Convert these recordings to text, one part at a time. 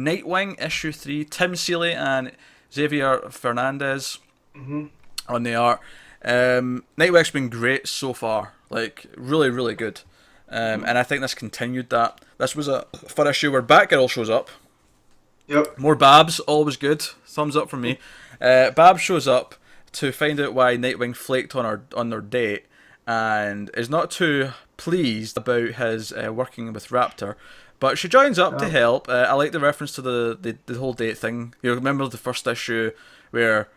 Nightwing issue 3, Tim Seeley and Xavier Fernandez on the art. Nightwing's been great so far, like really, really good. And I think this continued that. This was a fun issue where Batgirl shows up. Yep. More Babs, always good. Thumbs up from me. Babs shows up to find out why Nightwing flaked on their date, and is not too pleased about his working with Raptor. But she joins up to help. I like the reference to the whole date thing. You remember the first issue where,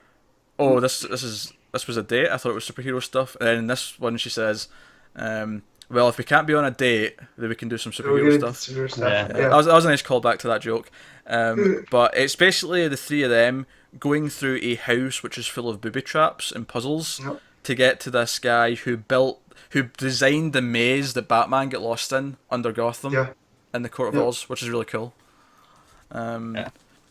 oh, this was a date? I thought it was superhero stuff. And then in this one she says, well, if we can't be on a date, then we can do some superhero stuff. Yeah. That was a nice callback to that joke. But it's basically the three of them going through a house which is full of booby traps and puzzles to get to this guy who designed the maze that Batman get lost in under Gotham in the Court of Oz, which is really cool.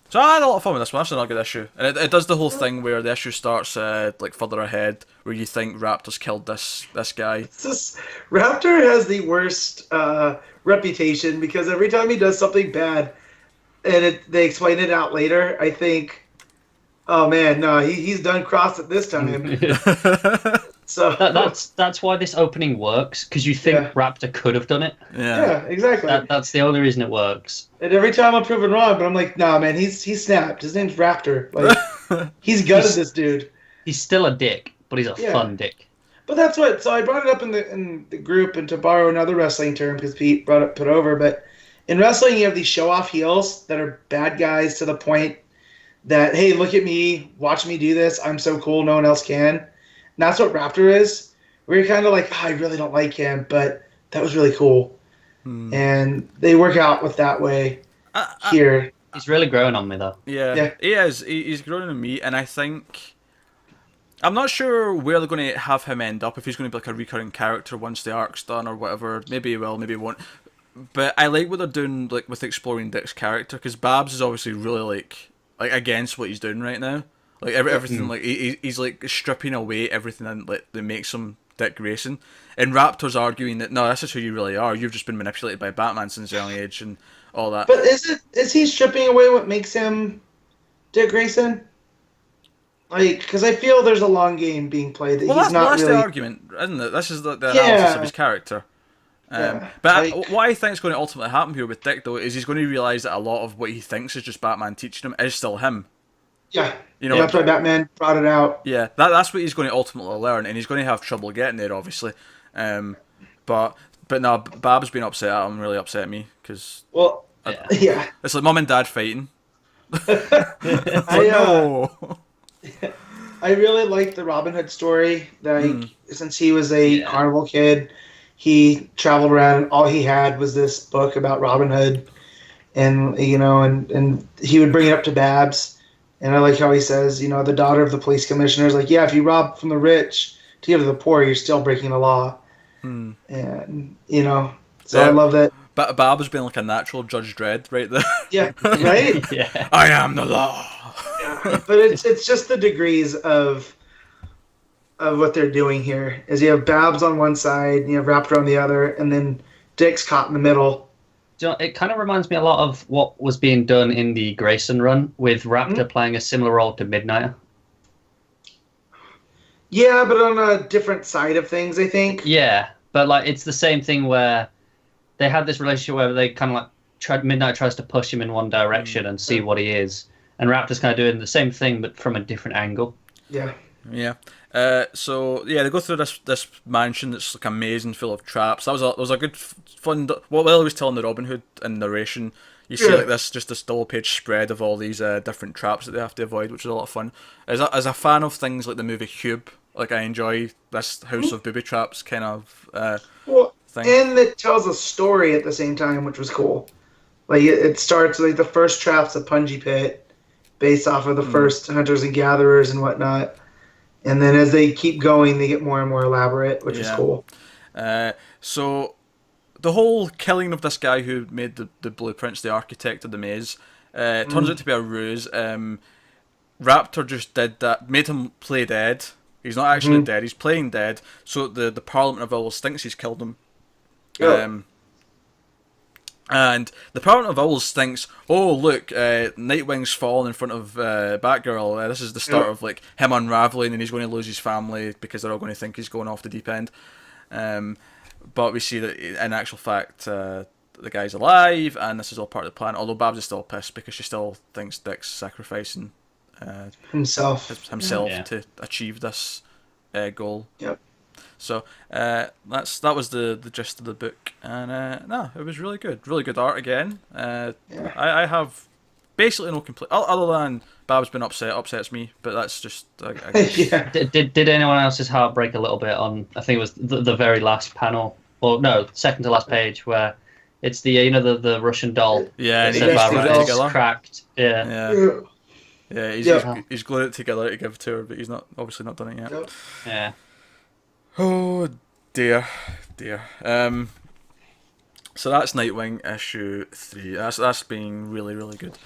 So I had a lot of fun with this one. That's another good issue, and it does the whole thing where the issue starts like further ahead, where you think Raptor's killed this guy. Raptor has the worst reputation because every time he does something bad, and they explain it out later, I think, oh man, no, he's done crossed it this time. So that's why this opening works, because you think Raptor could have done it. Yeah, exactly. That's the only reason it works. And every time I'm proven wrong, but I'm like, nah, man, he's snapped. His name's Raptor. Like, he's gutted this dude. He's still a dick, but he's a fun dick. But that's what. So I brought it up in the group, and to borrow another wrestling term, because Pete put over. But in wrestling, you have these show-off heels that are bad guys to the point that, hey, look at me, watch me do this. I'm so cool, no one else can. And that's what Raptor is. We're kind of like, oh, I really don't like him, but that was really cool. And they work out with that way here. He's really growing on me, though. Yeah. He is. He's growing on me, and I think... I'm not sure where they're going to have him end up, if he's going to be like a recurring character once the arc's done or whatever. Maybe he will, maybe he won't. But I like what they're doing like with exploring Dick's character, because Babs is obviously really like against what he's doing right now. Like everything, like he's like stripping away everything that makes him Dick Grayson. And Raptor's arguing that no, this is who you really are. You've just been manipulated by Batman since a young age and all that. But is he stripping away what makes him Dick Grayson? Like, because I feel there's a long game being played that he's not that's really... the argument, isn't it? This is the analysis of his character. But what I think is going to ultimately happen here with Dick, though, is he's going to realise that a lot of what he thinks is just Batman teaching him is still him. Yeah, that's why Batman brought it out. Yeah, that's what he's going to ultimately learn, and he's going to have trouble getting there, obviously. But no, Bab's been upset at him, really upset at me, because... Well, it's like Mum and Dad fighting. No! I really like the Robin Hood story. Since he was a carnival kid, he traveled around, and all he had was this book about Robin Hood, and and he would bring it up to Babs. And I like how he says, the daughter of the police commissioner is like, yeah, if you rob from the rich to give to the poor, you're still breaking the law. And, so I love that. But Babs being like a natural Judge Dredd right there. Yeah, right? Yeah. I am the law. Yeah. But it's just the degrees of what they're doing here. Is you have Babs on one side, and you have Raptor on the other, and then Dick's caught in the middle. It kind of reminds me a lot of what was being done in the Grayson run, with Raptor playing a similar role to Midnighter. Yeah, but on a different side of things, I think. Yeah, but like it's the same thing where they had this relationship where they kind of like Midnight tries to push him in one direction and see what he is, and Raptor's kind of doing the same thing but from a different angle. Yeah. Yeah. So they go through this mansion that's like amazing, full of traps. That was a good fun. While I was telling the Robin Hood and narration, you see like this double page spread of all these different traps that they have to avoid, which is a lot of fun. As a fan of things like the movie Cube, like I enjoy this House of Booby Traps kind of thing. And it tells a story at the same time, which was cool. Like it starts like the first trap's a punji pit, based off of the first hunters and gatherers and whatnot. And then as they keep going, they get more and more elaborate, which is cool. So the whole killing of this guy who made the blueprints, the architect of the maze, turns out to be a ruse. Raptor just did that, made him play dead. He's not actually dead, he's playing dead. So the Parliament of Owls thinks he's killed him. And the Parliament of Owls thinks, oh look, Nightwing's fallen in front of Batgirl. This is the start of like him unraveling, and he's going to lose his family because they're all going to think he's going off the deep end. But we see that in actual fact, the guy's alive, and this is all part of the plan. Although Babs is still pissed because she still thinks Dick's sacrificing himself Yeah. to achieve this goal. Yep. So that was the gist of the book, and no, it was really good art again. I have basically no complaint other than Babs being upsets me, but that's just I guess. Yeah. Did anyone else's heart break a little bit on? I think it was the very last panel, or no, second to last page, where it's the the Russian doll. Yeah, and It he said just about glued it it's together. cracked. Yeah. Yeah, he's glued it together to give to her, but he's obviously not done it yet. Yep. Yeah. Oh dear. So that's Nightwing issue 3. That's been really good.